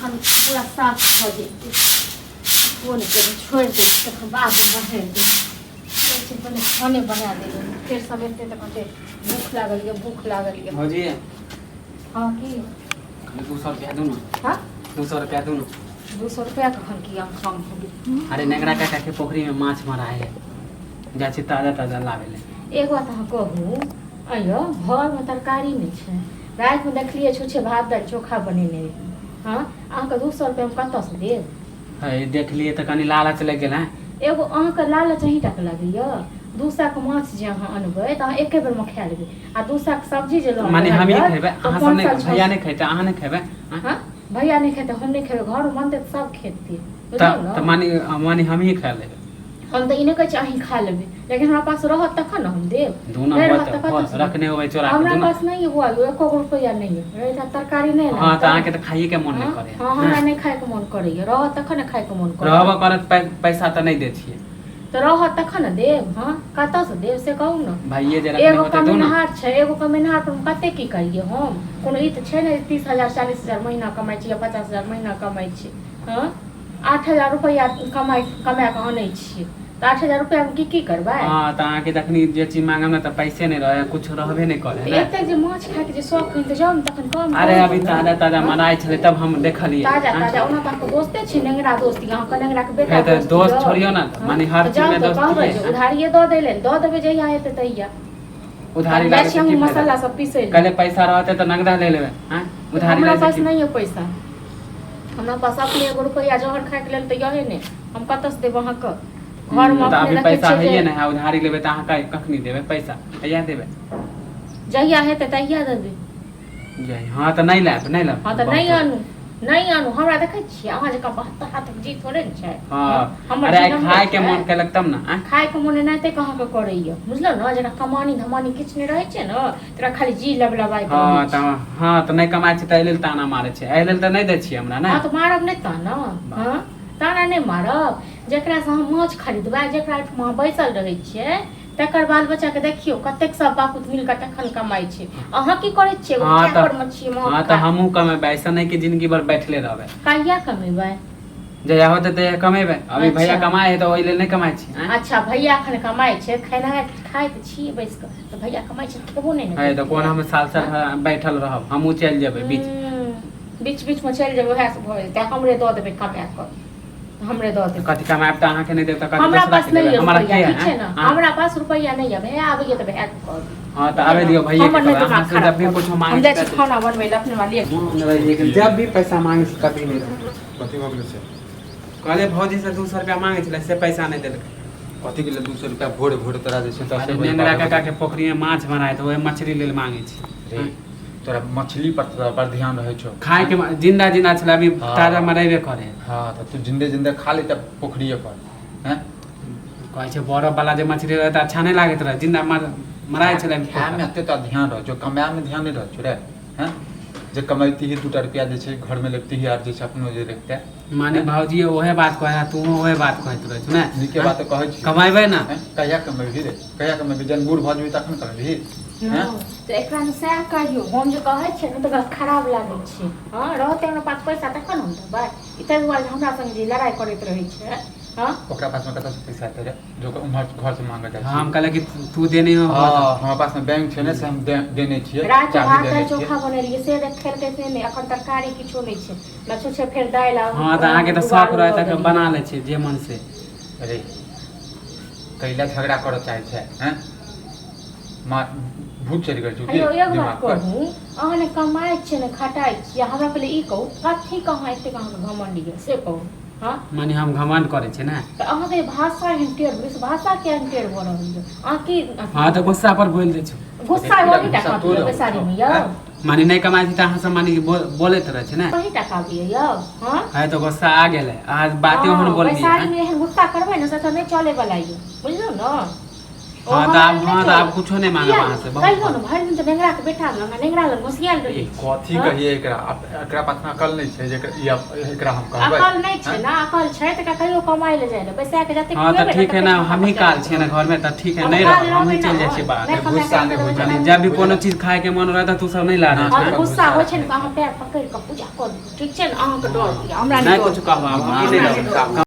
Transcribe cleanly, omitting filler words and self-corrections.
तखन पूरा साफ भऽ जेतै फोन के छोड़ि दे तखन बाद में बढ़ि दे पहले खाने बना दे फिर समेटते तक भूख लागल ये भौजी हाँ की 200 रुपया दूँ ना हाँ 200 रुपया दूँ ना 200 रुपया कखन की हम कम हो अरे नेंगरा काका के पोखरी में माछ मारा है जाइ छी ताजा ताजा लावे ले एक बात अहाँ कहू अयो घर में तरकारी नहीं छै रात में देखलिए छुछे भात दालि चोखा बनेने रही हाँ अहाँके 200 रुपया में कतऽ से देब है देख लिए तो कनी लालच लग गेल है एगो अहाँके लालच अहीं तक लगैया 200 के माछ जे अहाँ अनबै तऽ अहाँ एके बेर में खा लेबै आ 200 के सब्जी जे लऽ माने हम ही खेबै अहाँ सब नहीं भैया नहीं खेते अहाँ नहीं खेबै हाँ भैया नहीं खेते हम नहीं खेबै घर में बनते तऽ सब खेते त माने हम ही खा लेबै हम तो इने कहे अहीं खा लेबै लेकिन हमरा पास रहत तखन हम देब दोना होत रखने होबै चोरा के हमरा पास नहीं हुआ एको रुपया नहीं है तरकारी नहीं हां त अहाँ के त खाइए के मन नहीं करे हां हमरा नहीं खाए के मन करे रहत तखन खाए के मन करे रहबो करत पैसा त नहीं दे छिए तो रहत तखन देब हां कतऽ से देब से कहू ना भाइये जे रखने होते दो ना कमिनहार छै एगो कमिनहार पर कते की करिए हम कोनो ई त छै ने 30000 40000 महीना कमाई छी या 50000 महीना कमाई छी हां 8000 रुपया कमा के आनै छी तो 8000 रुपया में की करबै हां त अहाँ के तखनी जे चीज मांगम ना त पैसे नहीं रहे कुछ रहबे नहीं करे ना एते जे माछ खाए के जे शौक होई त जाउ न तखन कम अरे अभी ताजा ताजा मनाई छले तब हम देखलिए ताजा ओना त दोस्ते छी नेंगरा दोस्ती अहाँ के नेंगरा के बेटा है त दोस्त छोड़ियो ना माने हर चीज में दोस्ती है उधारिये दऽ देले दऽ देबै जहिया हेतै तहिया उधारी लागे हम मसाला सब पीसे कले पैसा रहते तो नगदा ले लेबे हां उधारी हमरा लागे पास नहीं है पैसा हमरा पास अपने 1 रुपया जहर खाए के लेल त यहे ने हम कतऽ से देब अहाँ के घर में अभी पैसा है ना उधारी लेबे त अहाँ कखनी देबे पैसा या देबे जहिया हेतै तहिया देबै जय हां त नहीं लाब हां त नहीं आनु हमरा देखै छी अहाँ जका बहत्तर हाथ जी थोड़े न छै हां अरे खाए के मन केलक तब ना खाए के मन एनाते कहाँ के करैया बुझलो ना जेना कमानी धमानी किछ नहीं रहै छै ना तोरा खाली जी लबलबाई हां त नहीं कमाई छै त एलेल ताना मारे छै एलेल त नहीं दै छी हमरा ना हां त मारब नहीं ताना हां ताना नहीं मारब जेकरा से हम माछ खरीदबै जेकरा ठमा बैसल रहै छियै तकर बाल बच्चा के देखियो कतेक सब बापूत मिल के तखन कमाई छै अहाँ की करै छियै क्या पर मछी माछ हां त हमहु कमेबै ऐसा नहीं कि जिंदगी भर बैठले रहबै कहिया कमेबै जया होते त कमेबै अभी भैया कमाए है त ओइ लेल नहीं कमाई छी अच्छा भैया अखन कमाई छै खाना खाए त छी बैस के त भैया कमाई छै केबो नहीं है त कोन हम साल बैठल रहब हमहु चल जेबै बीच में चल जेबै ओहे से भ जेतै हमरे द देबै कमा के हमरे दऽ दे कथि कमाएब त अहाँ के नहीं देब त कथि हमरा पास नहीं है हमरा के है ना हमरा पास रुपया नहीं है भैया आबैया त भैया कर हां त आबे दियो भैया के अहाँ से जब भी कुछ मांगे हम जाय खाना बनबै ल अपने वाली जब भी पैसा मांगे से कभी नहीं कथि भऽ गेल छै कहले भौजी से 200 रुपया मांगे छले से पैसा नहीं देलक कथि के लिए 200 रुपया भोर भोर तोरा जे छै 10 रुपया नेंगरा काका के पोखरी में माछ मारा है तो ओए मछली लेल मांगे छी तोरा मछली पर ध्यान रहे छौ खाए के जिंदा छले अभी ताजा मरेबे करे हां त तू जिंदे खा ले त पोखरिए पर हैं कहै छै बरफ वाला जे मछली रहत अच्छा नहीं लागत रहे जिंदा मराए छले खाए में एते त ध्यान रह जो कमाए में ध्यान नहीं रह छौ रे हैं जे कमाइती ही 2 रुपया जे छै घर में लगती ही आर जे छै अपनो जे रखते माने भौजी ओहे बात कहै तू ओहे बात कहैत रह छ ना नीके बात कहै छी कमाइबे ना कहिया कमेबी रे कहिया कमेबी जन बूढ़ भ जेबी तखन करबी हैं तो एकरा में सह कहियो हम जे कहै छै न त खराब लागै छै हां रहते हमरा पास पैसा तखन हम देबै इते दुआरे हमरा संग जे लड़ाई करैत रहै छै हां ओकरा पास में कतऽ से पैसा एतै रे जो उम्हर घर से मांगे जाय हम कहले कि तू देने हो हां हमरा पास में बैंक छै ने से हम देने छियै रात भात चोखा बनेलिए से खेल के से ने अखन तरकारी किछो नहीं छै लछो छै फेर दाल आ हां त आगे त शौक रहत त बना ले छै जे मन से अरे कैला झगड़ा करऽ चाहे छै हैं मां भूत चढ़ि गेल अयो एक बात कहूं अहाँ ने कमाई छै ने खटाई छी हमरा पहले ई कहू कथि कहाँ एते कहाँ घमंड ये से कहू हां माने हम घमंड करे छै ना त अहाँ के भाषा इंटेर इस भाषा के इंटेर भ रहल है आ की हां त गुस्सा पर बोल दे छै गुस्सा होगी टका बेसारी में यो माने नहीं कमाई छी त अहाँ सब माने बोलैत रह छै ना कहीं टका भी यो हां है तो गुस्सा आ गेलै आज बाते हम बोल दिए बेसारी में गुस्सा करबै ना से त नहीं चले वाला ये बुझलो ना हाँ तो आप कुछो नहीं मांगा वहाँ से कहियो न भरि दिन त नेंगरा के बेटा लंगा नेंगरा लंग घुसियाल रही कथी कहिए एकरा एकरा पास अकल नहीं छै जे एकरा हम कहबै अकल नहीं छै ना अकल छै त कहियो कमाई ले जाय ले पैसा के जते हाँ तो ठीक है ना हम ही काल छियै ना घर में तो ठीक है नहीं रह हम ही चल जाइ छी बाहर गुस्सा नहीं हो जानी जब भी कोनो चीज खाए के मन रहता तू सब नहीं ला और रहे गुस्सा होइ छै न अहाँ पैर पकड़ के पूजा कर ठीक छै न अहाँ के डर हमरा नहीं कुछ कहबा हम नहीं